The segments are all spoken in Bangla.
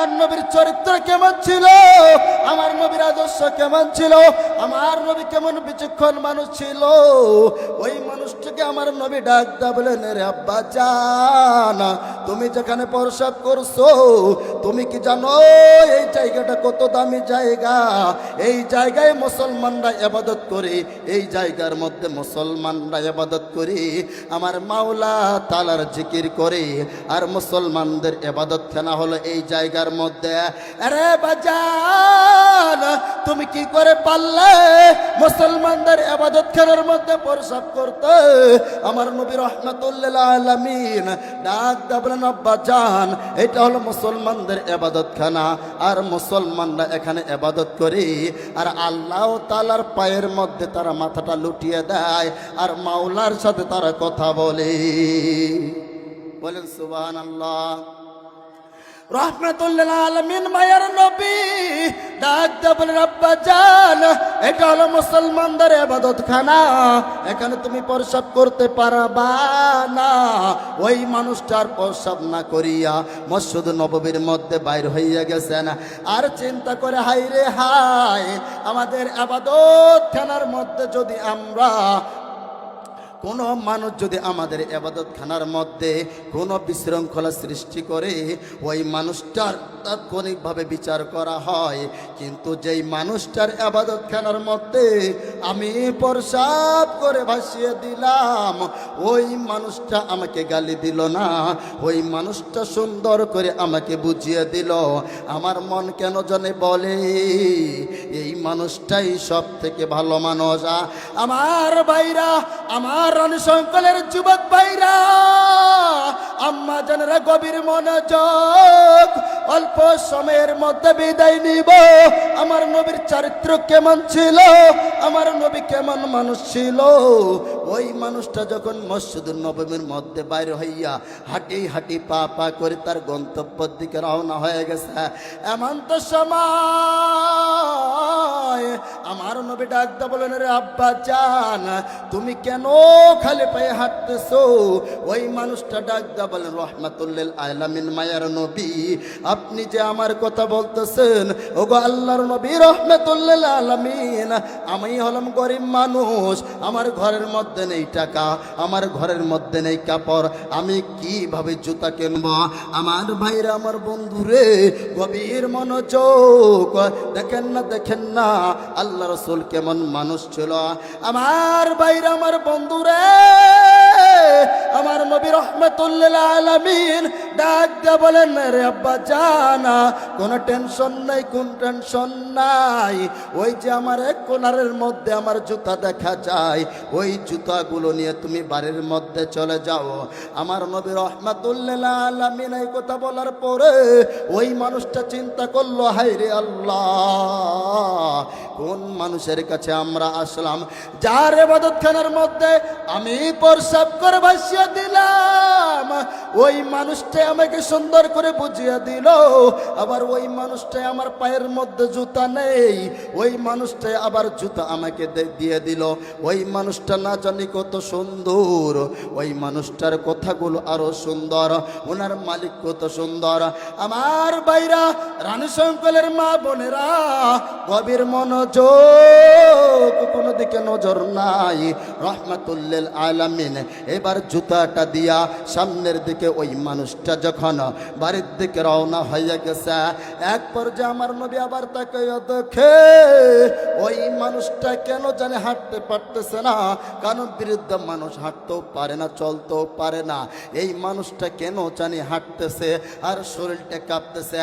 আমার নবীর চরিত্র কেমন ছিল, আমার নবীর আদর্শ কেমন ছিল, আমার নবী কেমন বিচক্ষণ মানুষ ছিল, ওই মানুষটাকে আমার নবী ডাক দা বলেন, রে আব্বা জান, তুমি যেখানে প্রসাব করছো তুমি কি জানো এই জায়গাটা কত দামি জায়গা? এই জায়গায় মুসলমানরা ইবাদত করে, এই জায়গার মধ্যে মুসলমানরা ইবাদত করে, আমার মাওলা তাআলার জিকির করে, আর মুসলমানদের ইবাদতখানা হলো এই জায়গার মধ্যে। আরে বাজান, তুমি কি করে পারলে মুসলমানদের ইবাদতখানার মধ্যে প্রসাব করতে? আমার নবী রাহমাতুল লিল আলামিন ডাক দা বলেন, আব্বা জান, এটা হলো মুসলমানদের ইবাদতখানা, আর মুসলমানরা এখানে ইবাদত করে, আর আল্লাহ তাআলার পায়ের মধ্যে তারা মাথাটা লুটিয়ে দেয়, আর মাওলার সাথে তারা কথা বলে। বলেন সুবহানাল্লাহ। রাহমাতুল লিল আলামিন মায়ের নবী ডাক দা বলেন, আব্বা জান, এটা হলো মুসলমানদের ইবাদতখানা, এখানে তুমি প্রসাব করতে পারবা না। ওই মানুষটার প্রসাব না করিয়া মসজিদ নববীর মধ্যে বাইর হইয়া গেছেন, আর চিন্তা করে হাই রে হাই, আমাদের ইবাদতখানার মধ্যে যদি আমরা কোনো মানুষ যদি আমাদের ইবাদতখানার মধ্যে কোনো বিশৃঙ্খলা সৃষ্টি করে, ওই মানুষটার তাৎক্ষণিকভাবে বিচার করা হয়। কিন্তু যেই মানুষটার ইবাদতখানার মধ্যে আমি প্রসাব করে ভাসিয়ে দিলাম, ওই মানুষটা আমাকে গালি দিল না, ওই মানুষটা সুন্দর করে আমাকে বুঝিয়ে দিল, আমার মন কেন জানে বলে এই মানুষটাই সব থেকে ভালো মানুষ। আমার ভাইরা, আমার রানী সংকলের যুবক ভাইরা, আম্মা জানেরা, গভীর মনোযোগ, অল্প সময়ের মধ্যে বিদায় নিব। আমার নবীর চরিত্র কেমন ছিল, আমার নবী কেমন মানুষ ছিল, ওই মানুষটা যখন মসজিদুন নববীর মধ্যে বাইরে হইয়া হাঁটি হাঁটি পা পা করে তার গন্তব্যের দিকে রওনা হয়ে গেছে, এমন তো সময় আমার নবী ডাক দা বলেন, রে আব্বা জান, তুমি কেন খালি পায়ে হাঁটতেছো? ওই মানুষটা ডাক দা বলেন, রাহমাতুল লিল আলামিন মায়ার নবী, আপনি যে আমার কথা বলতেছেন, ওগো আল্লাহর নবী রাহমাতুল লিল আলামিন, আমি হলাম গরিব মানুষ, আমার ঘরের মধ্যে নেই টাকা, আমার ঘরের মধ্যে নেই কাপড়, আমি কিভাবে জুতা কিনবো? আমার ভাইরা, আমার বন্ধুরে, গভীর মনোযোগ, দেখেন না দেখেন না আল্লাহ রাসূল কেমন মানুষ ছিল। আমার ভাইরা, আমার বন্ধুরে, আমার নবী রাহমাতুল লিল আলামিন ডাক দিয়া বলেন, রে আব্বা জানা, কোন টেনশন নাই, কোন টেনশন নাই, ওই যে আমার এক কোনারের মধ্যে আমার জুতা দেখা যায়, ওই জুতাগুলো নিয়ে তুমি বাড়ির মধ্যে চলে যাও। আমার নবী রাহমাতুল লিল আলামিন এই কথা বলার পরে ওই মানুষটা চিন্তা করলো, হায় রে আল্লাহ, কোন মানুষের কাছে আমরা আসলাম, যার ইবাদতখানার মধ্যে আমি প্রসাব করে ভাসিয়ে দিলাম, ওই মানুষটাই আমাকে সুন্দর করে বুঝিয়ে দিল, আবার ওই মানুষটাই আমার পায়ের মধ্যে জুতা নেই, ওই মানুষটাই আবার জুতা আমাকে দিয়ে দিল। ওই মানুষটা না জানি কত সুন্দর, ওই মানুষটার কথাগুলো আরো সুন্দর, ওনার মালিক কত সুন্দর। আমার ভাইরা, রানী সংকলের মা বোনেরা, গভীর মনোযোগ, কোনো দিকে নজর নাই। রাহমাতুল লিল আলামিন এবার জুতাটা দিয়া সামনের দিকে ওই মানুষটা যখন বাড়ির দিকে রওনা হয়ে গেছে, এক পর্যায়ে আমার নবী আবার তাকে দেখে ওই মানুষটা কেন জানে হাঁটতে পারতেছে না, কারণ বৃদ্ধ মানুষ হাঁটতেও পারে না, চলতেও পারে না, এই মানুষটা কেন জানি হাঁটতেছে আর শরীরটা কাঁপতেছে।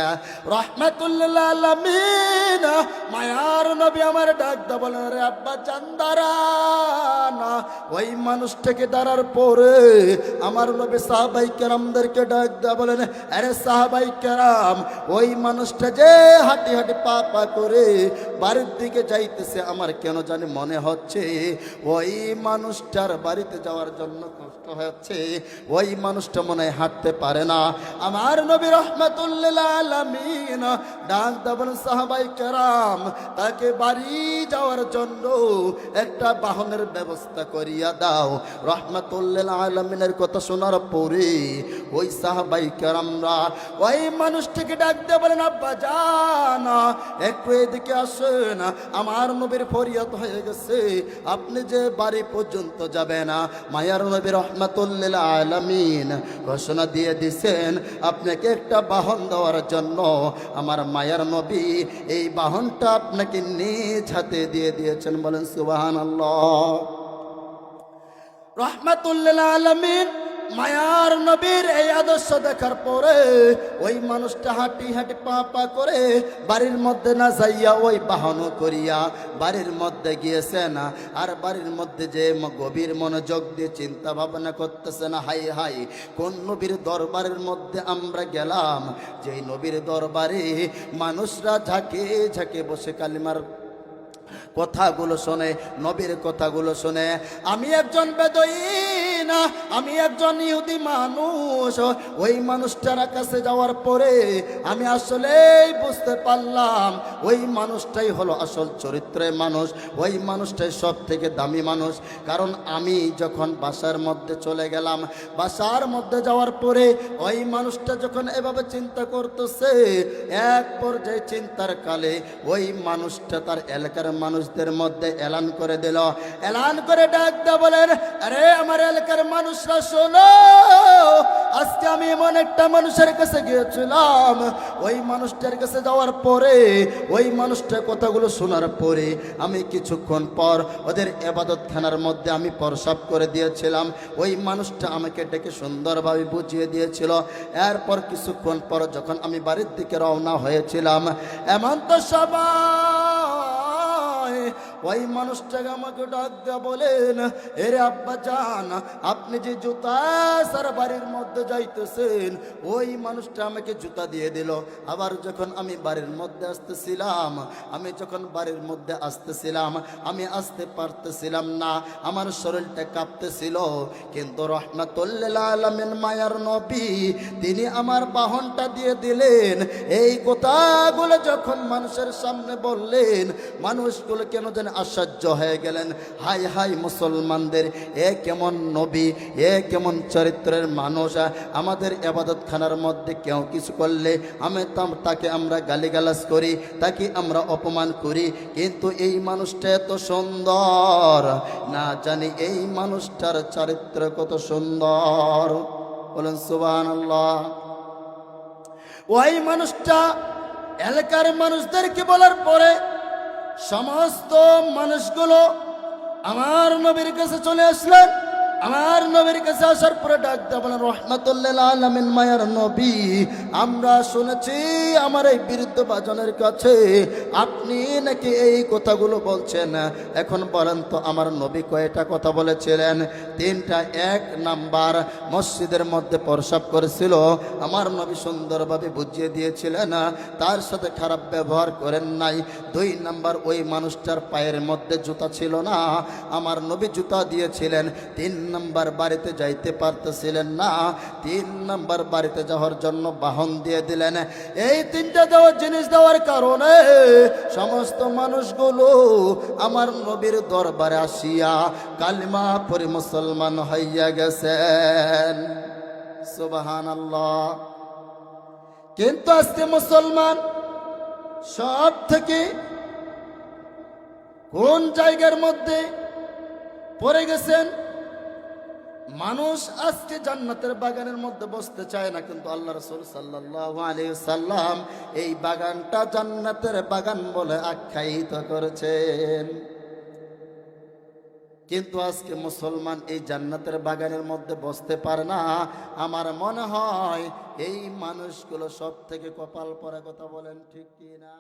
রাহমাতুল লিল আলামিন মায়ার নবী আমার ডাক দা বলেন, রে আব্বা জান, দাঁড়ানা। ওই মানুষটাকে দাঁড়ার পরে আমার নবী সাহাবাই কেরামদেরকে ডাক দা বলেন, আরে সাহাবাই কেরাম, ওই মানুষটা যে হাঁটি হাঁটি পা পা করে বাড়ির দিকে যাইতেছে, আমার কেন জানি মনে হচ্ছে ওই মানুষটার বাড়িতে যাওয়ার জন্য কষ্ট হচ্ছে, ওই মানুষটা মনে হয় হাঁটতে পারে না। আমার নবী রাহমাতুল লিল আলামিন ডাক দা বলেন, সাহাবাই কেরাম, তাকে বাড়ি যাওয়ার জন্য একটা বাহনের ব্যবস্থা করিয়া দাও। রাহমাতুল লিল আলামিনের কথা শোনার পরে ওই সাহাবাই কেরামরা ওই মানুষটিকে ডাক দিয়ে বলেন, আব্বা জান একটু এদিকে আসেন, আমার নবীর ফরিয়াদ হয়ে গেছে, আপনি যে বাড়ি পর্যন্ত যাবেন। মায়ার নবী রাহমাতুল লিল আলামিন ঘোষণা দিয়ে দিছেন আপনাকে একটা বাহন দেওয়ার জন্য। আমার মায়ার নবী এই বাহনটা আপনাকে নিজ হাতে দিয়ে দিয়েছেন। বলেন সুবহানাল্লাহ। রাহমাতুল লিল আলামিন মায়ার নবীর এই আদর্শ দেখার পরে ওই মানুষটা হাঁটি হাঁটি পা পা করে বাড়ির মধ্যে না যাইয়া ওই বাহন করিয়া বাড়ির মধ্যে গিয়েছেন। আর বাড়ির মধ্যে যে গভীর মনোযোগ দিয়ে চিন্তা ভাবনা করতেছেন, হাই হাই কোন নবীর দরবারের মধ্যে আমরা গেলাম, যেই নবীর দরবারে মানুষরা ঝাঁকে ঝাঁকে বসে কালিমার কথাগুলো শোনে, নবীর কথাগুলো শোনে। আমি একজন বেদুইন, আমি একজন ইহুদি মানুষ। ওই মানুষটার কাছে যাওয়ার পরে আমি আসলেই বুঝতে পারলাম ওই মানুষটাই হলো আসল চরিত্রের মানুষ, ওই মানুষটাই সব থেকে দামি মানুষ। কারণ আমি যখন বাসার মধ্যে চলে গেলাম, বাসার মধ্যে যাওয়ার পরে ওই মানুষটা যখন এভাবে চিন্তা করতেছে, এক পর্যায়ে চিন্তার কালে ওই মানুষটা তার এলাকার মানুষদের মধ্যে এলান করে দিল। এলান করে ডাক দা বলেন, আরে আমার এলাকার মানুষরা শোনো, আজকে আমি এমন একটা মানুষের কাছে গিয়েছিলাম। ওই মানুষটার কাছে যাওয়ার পরে ওই মানুষটার কথাগুলো শোনার পরে আমি কিছুক্ষণ পর ওদের ইবাদতখানার মধ্যে আমি প্রসাব করে দিয়েছিলাম। ওই মানুষটা আমাকে ডেকে সুন্দরভাবে বুঝিয়ে দিয়েছিল। এরপর কিছুক্ষণ পর যখন আমি বাড়ির দিকে রওনা হয়েছিলাম, এমন তো সবাই ওই মানুষটাকে আমাকে ডাক দেয়া বলেন, এরে আব্বা জান আপনি যে জুতা সার বাড়ির মধ্যে যাইতেছেন। ওই মানুষটা আমাকে জুতা দিয়ে দিল। আবার যখন আমি বাড়ির মধ্যে আসতেছিলাম, আমি আসতে পারতেছিলাম না, আমার শরীরটা কাঁপতেছিল। কিন্তু রাহমাতুল লিল আলামিন মায়ার নবী তিনি আমার বাহনটা দিয়ে দিলেন। এই কথাগুলো যখন মানুষের সামনে বললেন, মানুষগুলো কেন যেন আশ্চর্য হয়ে গেলেন। হাই হাই মুসলমানদের এ কেমন নবী, এ কেমন চরিত্রের মানুষ। আমাদের ইবাদতখানার মধ্যে কেউ কিছু করলে তাকে আমরা গালিগালাজ করি, তাকে আমরা অপমান করি, কিন্তু এই মানুষটা এত সুন্দর, না জানি এই মানুষটার চরিত্র কত সুন্দর। বলেন সুবহানাল্লাহ। ওই মানুষটা এলাকার মানুষদেরকে বলার পরে সমস্ত মানুষগুলো আমার নবীর কাছে চলে আসলেন। আমার নবীর কাছে আসার পরে ডাক দেয়া বলেন, রাহমাতুল লিল আলামিন মায়ার নবী আমরা শুনেছি আমার এই বৃদ্ধ বাজনের কাছে আপনি নাকি এই কথাগুলো বলছেন। এখন বলেন তো আমার নবী কয়টা কথা বলেছিলেন? তিনটা। এক নাম্বার মসজিদের মধ্যে প্রসাব করেছিল, আমার নবী সুন্দরভাবে বুঝিয়ে দিয়েছিলেন, তার সাথে খারাপ ব্যবহার করেন নাই। 2 নাম্বার ওই মানুষটার পায়ের মধ্যে জুতা ছিল না, আমার নবী জুতা দিয়েছিলেন। 3 নাম্বার বাড়িতে যাইতে পারতেছিলেন না, 3 নাম্বার বাড়িতে যাওয়ার জন্য বাহন দিয়ে দিলেন। এই 3টা জিনিস দেওয়ার কারণে সমস্ত মানুষগুলো আমার নবীর দরবারে আসিয়া কালিমা পড়ে মুসলমান হইয়া গেছেন। সুবহানাল্লাহ। কিন্তু আজকে মুসলমান সব থেকে কোন জায়গার মধ্যে পড়ে গেছেন? মানুষ আজকে জান্নাতের বাগানের মধ্যে বসতে চায় না, কিন্তু আল্লাহ রাসূল সাল্লাল্লাহু আলাইহি ওয়াসাল্লাম এই বাগানটা জান্নাতের বাগান বলে আখ্যায়িত করেছেন। কিন্তু আজকে মুসলমান এই জান্নাতের বাগানের মধ্যে বসতে পারে না। আমার মনে হয় এই মানুষগুলো সব থেকে কপাল পরা। কথা বলেন ঠিক কি না?